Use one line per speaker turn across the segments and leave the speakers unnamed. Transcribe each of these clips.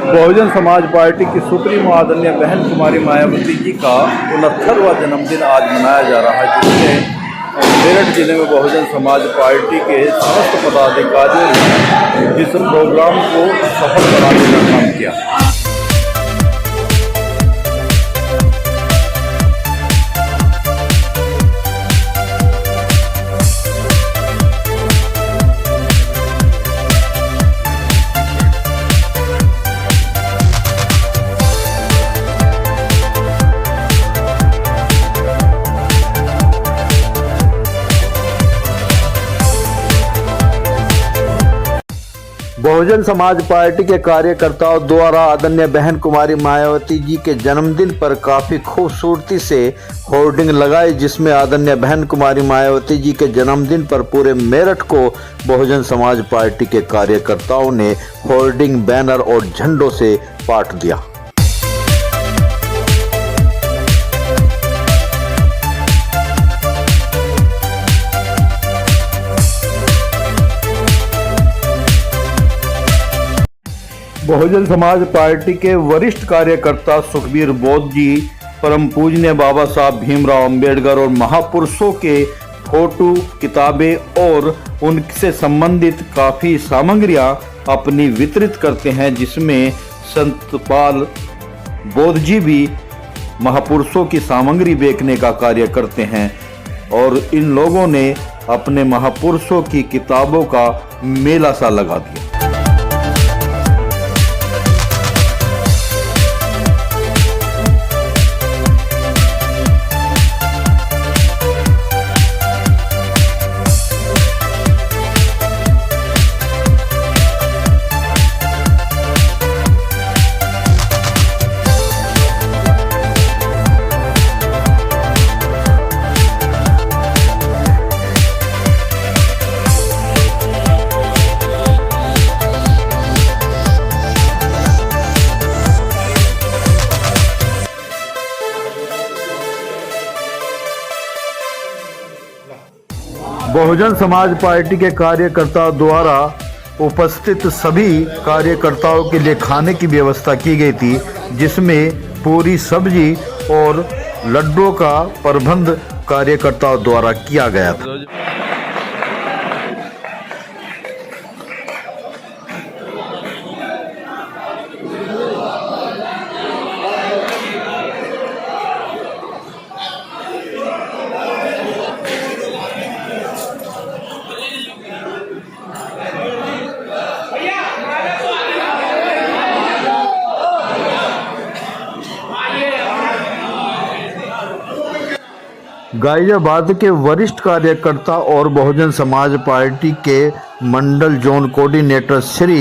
Bahujan Samaj party की supremo आदरणीय बहन कुमारी मायावती जी का 69वां जन्मदिन आज मनाया जा रहा है, जिसमें मेरठ जिले में बहुजन समाज पार्टी के समस्त पदाधिकारियों ने इस प्रोग्राम को सफल बनाने का काम किया। बहुजन समाज पार्टी के कार्यकर्ताओं द्वारा आदरणीय बहन कुमारी मायावती जी के जन्मदिन पर काफी खूबसूरती से होर्डिंग लगाई, जिसमें आदरणीय बहन कुमारी मायावती जी के जन्मदिन पर पूरे मेरठ को बहुजन समाज पार्टी के कार्यकर्ताओं ने होर्डिंग, बैनर और झंडों से पाट दिया। बहुजन समाज पार्टी के वरिष्ठ कार्यकर्ता सुखबीर बोध जी परम पूजनीय बाबा साहब भीमराव अंबेडकर और महापुरुषों के फोटो, किताबें और उनसे संबंधित काफ़ी सामग्रियां अपनी वितरित करते हैं, जिसमें संतपाल बोध जी भी महापुरुषों की सामग्री बेचने का कार्य करते हैं और इन लोगों ने अपने महापुरुषों की किताबों का मेला सा लगा दिया। बहुजन समाज पार्टी के कार्यकर्ताओं द्वारा उपस्थित सभी कार्यकर्ताओं के लिए खाने की व्यवस्था की गई थी, जिसमें पूरी सब्जी और लड्डुओं का प्रबंध कार्यकर्ताओं द्वारा किया गया था। गाजियाबाद के वरिष्ठ कार्यकर्ता और बहुजन समाज पार्टी के मंडल जोन कोऑर्डिनेटर श्री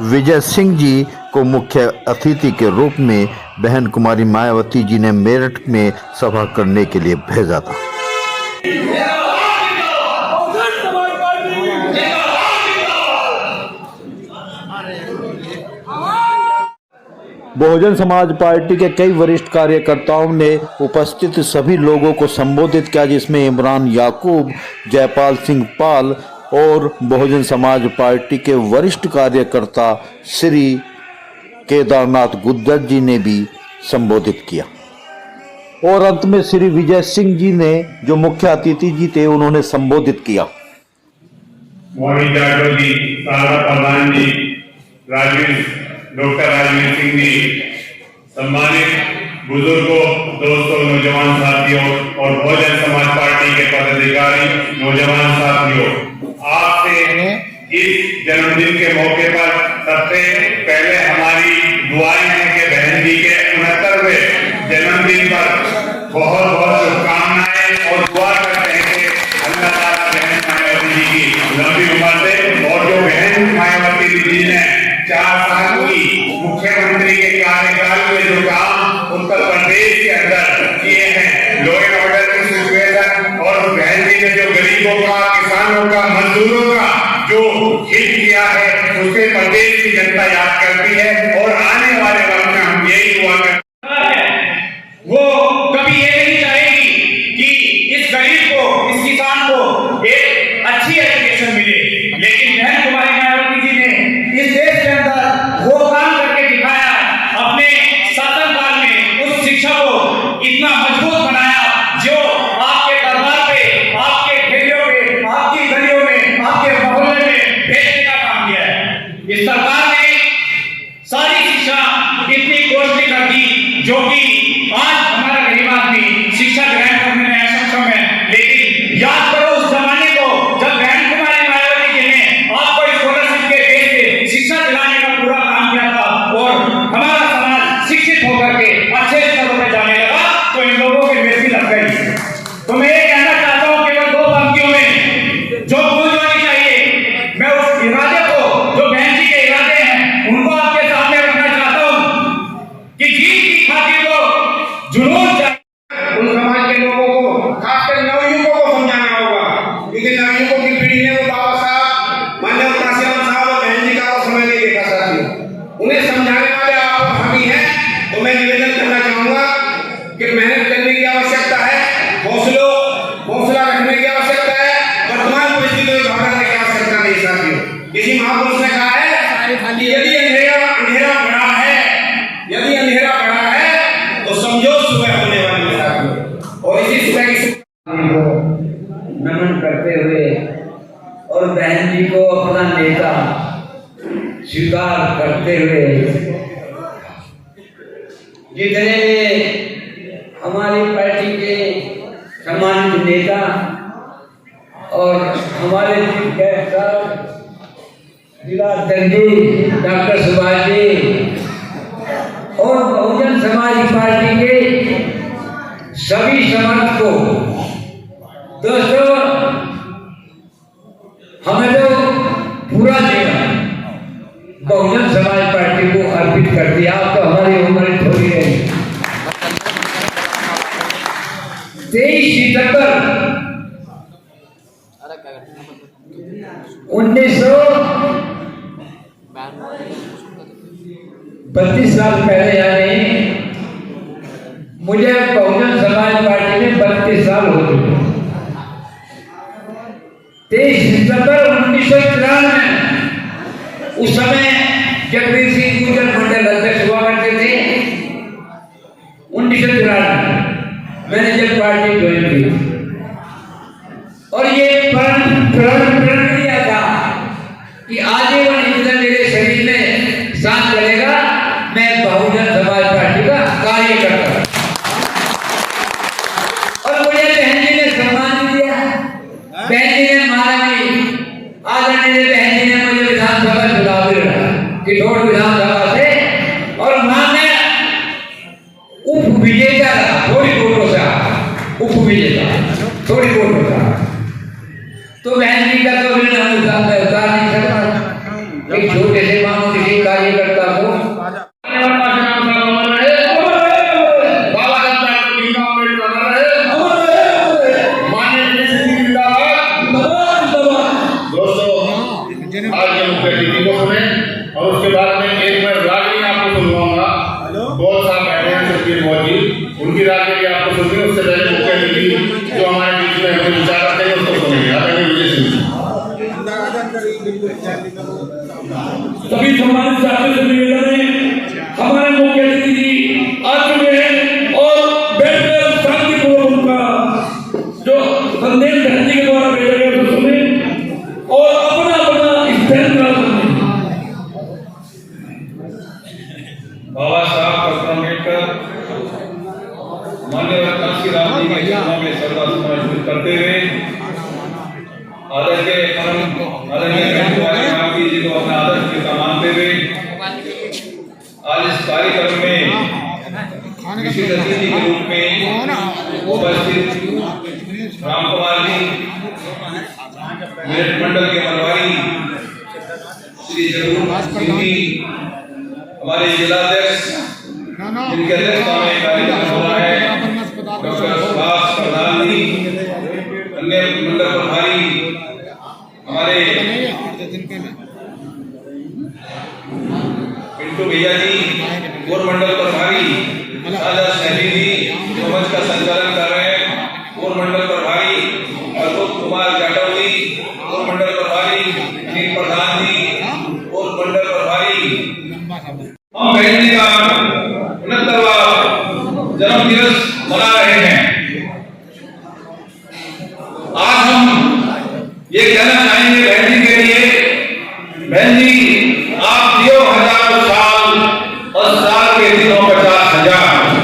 विजय सिंह जी को मुख्य अतिथि के रूप में बहन कुमारी मायावती जी ने मेरठ में सभा करने के लिए भेजा था। बहुजन समाज पार्टी के कई वरिष्ठ कार्यकर्ताओं ने उपस्थित सभी लोगों को संबोधित किया, जिसमें इमरान याकूब, जयपाल सिंह पाल और बहुजन समाज पार्टी के वरिष्ठ कार्यकर्ता श्री केदारनाथ गुज्जर जी ने भी संबोधित किया और अंत में श्री विजय सिंह जी ने, जो मुख्य अतिथि जी थे, उन्होंने संबोधित किया।
मोहित जाटव जी, सारा प्रधान जी, डॉक्टर राजवीर सिंह जी, सम्मानित बुजुर्गों, दोस्तों, नौजवान साथियों और बहुजन समाज पार्टी के पदाधिकारी, नौजवान साथियों, आपसे इस जन्मदिन के मौके पर सबसे पहले हमारी दुआएं हैं कि बहन जी के 69वें जन्मदिन पर बहुत बहुत शुभकामनाएं और दुआ करते हैं कि अल्लाह ताला बहन मायावती जी की लंबी उम्र दे और जो बहन मायावती जी ने 4 साल की मुख्यमंत्री के कार्यकाल में जो काम उत्तर प्रदेश के अंदर किए हैं, लॉ एंड ऑर्डर की सिचुएशन, और बहन जी ने जो गरीबों का, किसानों का, मजदूरों का जो हित किया है, उससे प्रदेश की जनता याद करती है और आने वाले वक्त में हम यही दुआ करते हैं। वो कभी ये नहीं चाहेगी कि इस गरीब को, इस किसान को एक अच्छी एजुकेशन मिले, लेकिन बहन कुमारी मायावती जी ने इस देश के अंदर वो काम करके दिखाया
जो कि आज हमारा गरीब आदमी शिक्षा ग्रहण करने में असक्षम है, लेकिन याद करो उस जमाने को जब बहन कुमारी मायावती जी ने आपको स्कॉलरशिप के बेस पे शिक्षा दिलाने का पूरा काम किया था और हमारा समाज शिक्षित होकर के अच्छे स्तरों पर जाने लगा, तो इन लोगों की मृत्यु लग गई। तो मैं ये कहना चाहता हूँ केवल 2 पंक्तियों में जो गूंज होनी चाहिए, मैं उस इरादे को, जो बहन जी के इरादे हैं, उनको आपके सामने रखना चाहता हूँ कि जीत की खातिर तो जुनून चाहिए।
उन समाज के लोगों को, खासकर नवयुवकों को समझाना होगा, क्योंकि नवयुवकों की पीढ़ी ने वो बाबा साहब, माननीय काशीराम साहब और बहन जी का वो समय नहीं देखा साथियों। उन्हें समझाने वाले आप हम ही हैं। तो मैं निवेदन करना चाहूंगा कि मेहनत करने की आवश्यकता है, हौसला रखने की आवश्यकता है, वर्तमान परिस्थितियों में घबराने की आवश्यकता नहीं साथियों। किसी महापुरुष ने कहा है कि यदि अंधेरा बड़ा है तो समझो सुबह होने वाली है साथियों। और इसी सुबह की
नमन करते हुए और बहन जी को अपना नेता स्वीकार करते हुए, जितने हमारी पार्टी के सम्मानित नेता और हमारे चीफ गेस्ट जिला अध्यक्ष डॉक्टर सुभाष जी और बहुजन समाज पार्टी के सभी समर्थकों, दोस्तों, हमें तो पूरा जीवन बहुजन समाज पार्टी को अर्पित कर दिया। आप तो हमारी उम्र थोड़ी रही। 23 सितंबर 1932 साल पहले, यानी मुझे बहुजन समाज पार्टी में 32 साल हो चुके। 23 सितंबर 1993 में, उस समय जगदीश सिंह गुजर मंडल अध्यक्ष हुआ करते थे। 1993 मैंने जब पार्टी ज्वाइन की और ये प्रण लिया था कि आजीवन इंधन मेरे शरीर में सांस चलेगा, मैं बहुजन समाज पार्टी का कार्य करता। और मुझे बहन जी ने सम्मान दिया। बहन जी ने महारानी आदरणीय बहन जी ने मुझे विधानसभा चुनाव भी लड़ा, किशोर विधानसभा से, और मान्य उप विजेता रहा, थोड़ी वोटों से उप विजेता, थोड़ी वोटों से। तो बहन जी का तो मैं उतार नहीं सकता। एक छोटे से मामूली से कार्यकर्ता को
और उसके बाद में एक बार रागनी आपको सुनवाऊंगा। बहुत साहब बैठे हैं सुखबीर बहुत जी, उनकी रागनी आपको सुनिए। उससे पहले मुख्य अतिथि जो हमारे बीच में हमें विचार रखते हैं उसको सुनेंगे। आदरणीय विजय सिंह
सभी सम्मानित साथियों से निवेदन है, हमारे मुख्य अतिथि जी आ चुके हैं और बैठकर शांतिपूर्वक उनका जो संदेश बहन जी के द्वारा भेजा गया तो सुने और अपना स्टैंड सुने।
बाबा साहब डॉक्टर अम्बेडकर माननीय काशीराम जी के चरणों में श्रद्धा समर्पित करते हुए आदरणीय मायावती जी को अपना आदर्श नेता मानते हुए आज इस कार्यक्रम में विशेष अतिथि के रूप में उपस्थित राम कुमार जी, मेरठ मंडल के मनवारी श्री जरूर सिंह जी, हमारे जिलाध्यक्ष जिनके अध्यक्षता में कार्यक्रम हो रहा है, डॉक्टर सुभाष प्रधान जी, अन्य मंडल प्रभारी हमारे पिंटू भैया जी, पूर्व मंडल प्रभारी राजा सैनी जी जो मंच का संचालन कर रहे हैं, पूर्व मंडल प्रभारी अशोक कुमार जाटव जी, पूर्व मंडल प्रभारी अनिल प्रधान जी, पूर्व मंडल प्रभारी। हम बहन जी का 69वां जन्म दिवस मना रहे हैं। आज हम ये कहना चाहेंगे बहन जी के लिए, बहन जी आप जियो हजारों साल और साल के दिनों 50,000।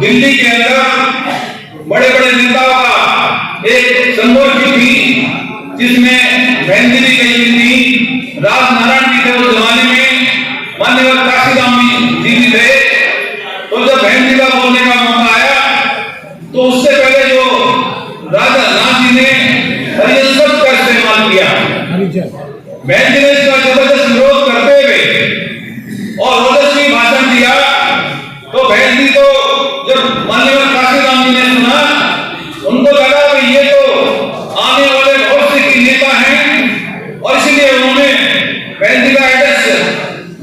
दिल्ली के अंदर बड़े बड़े नेताओं का एक संगोष्ठी थी, जिसमें बहन जी भी गई थी, राजनारायण जी थे उस जमाने में, मान्यवर काशीराम जी भी थे। तो जब बहन जी का बोलने का मौका आया तो उससे पहले जो राजा राम जी ने हरिजन शब्द का इस्तेमाल किया, बहन जी ने इसका जबरदस्त विरोध करते हुए और ओजस्वी भाषण दिया। तो बहन जी को जब मान्यवर काशीराम जी ने सुना, उनको लगा कि ये तो आने वाले भविष्य के नेता हैं, और इसलिए उन्होंने बहन जी का एड्रेस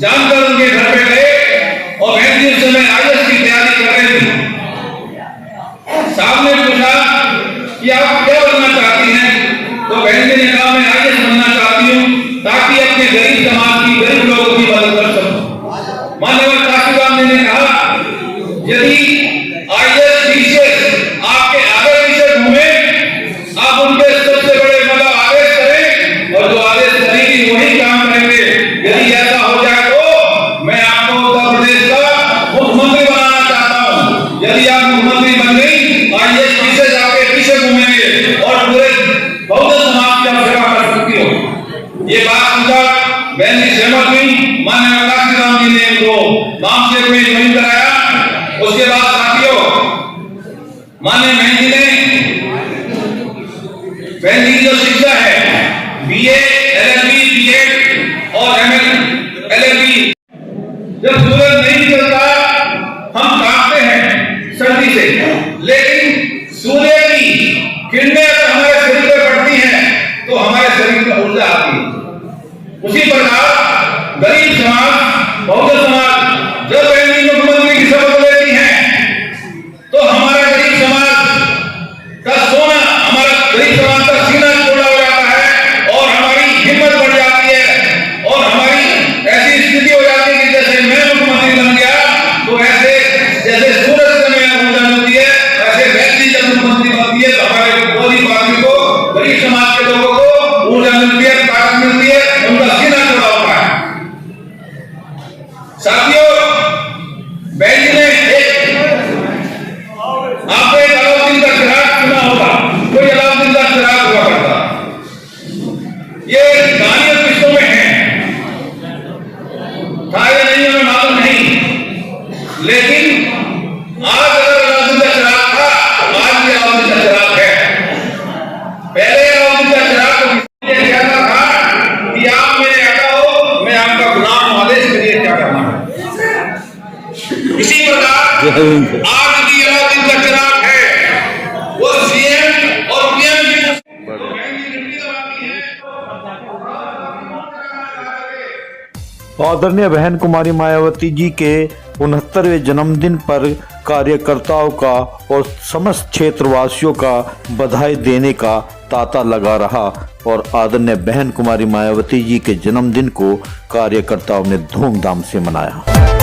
जानकर उनके घर पे गए और बहन जी उस समय आईएएस की तैयारी कर रहे थे। साहब ने पूछा कि आप क्या बनना चाहती हैं? तो बहन जी ने कहा मैं आईएएस बनना चाहती हूँ, ताकि अपने गरीब समाज की, गरीब लोगों की मदद कर सकूं। मान्यवर काशीराम जी ने कहा यदि आईएएस टीचर आपके आगे पीछे घूमे, आप उनके सबसे बड़े मतलब आदेश करें, और जो आदेश करेंगे वही काम करेंगे। यदि ऐसा हो जाए तो मैं आपको उत्तर प्रदेश का मुख्यमंत्री बनाना चाहता हूँ। यदि आप मुख्यमंत्री बन गई, आईएएस टीचर आपके पीछे घूमेंगे और पूरे बहुजन समाज की आप सेवा कर सकती हो। ये बात सुनकर बहन जी सहमत हुई। माननीय काशीराम जी ने उनको नाम से कोई ज्वाइन कराया। उसके बाद साथियों, माननीय बहन जी ने, बहन जी की जो शिक्षा है बीए, एलएलबी, बीएड और एलएलबी, जब सूरज नहीं निकलता हम कांपते हैं सर्दी से, लेकिन सूर्य की किरणें अगर हमारे शरीर पर पड़ती हैं तो हमारे शरीर में ऊर्जा आती है। उसी प्रकार गरीब समाज, बहुजन समाज जब बहन जी मुख्यमंत्री की शपथ लेती हैं तो हमारा गरीब समाज का सोना, हमारा गरीब समाज का सीना छोड़ा हो जाता है और हमारी हिम्मत बढ़ जाती है, और हमारी ऐसी स्थिति हो जाती है कि जैसे मैं मुख्यमंत्री बन गया तो ऐसे जैसे सूरज से हमें ऊर्जा मिलती है, ऐसे बहन जी जब मुख्यमंत्री बनती है तो हमारे पूरी पार्टी को, गरीब समाज के लोगों को ऊर्जा मिलती है, ताकत मिलती है, उनका सीना छोड़ा होता है। साथियों, बहन जी ने आपको एक अलाउद्दीन का चिराग सुना होगा, कोई अलाउद्दीन का चिराग हुआ करता, ये कहानी और किस्सों में है, था या नहीं हमें मालूम नहीं, लेकिन आज अगर अलाउद्दीन का चिराग था, आज भी अलाउद्दीन का चिराग है। पहले अलाउद्दीन का चिराग को ये कहता था कि आप मेरे आका हो, मैं आपका गुलाम हूं, आदेश करिए क्या करना है। इसी प्रकार आज भी अलाउद्दीन का चिराग है, वो सीएम और पीएम की
आदरणीय बहन कुमारी मायावती जी के 69वें जन्मदिन पर कार्यकर्ताओं का और समस्त क्षेत्रवासियों का बधाई देने का तांता लगा रहा, और आदरणीय बहन कुमारी मायावती जी के जन्मदिन को कार्यकर्ताओं ने धूमधाम से मनाया।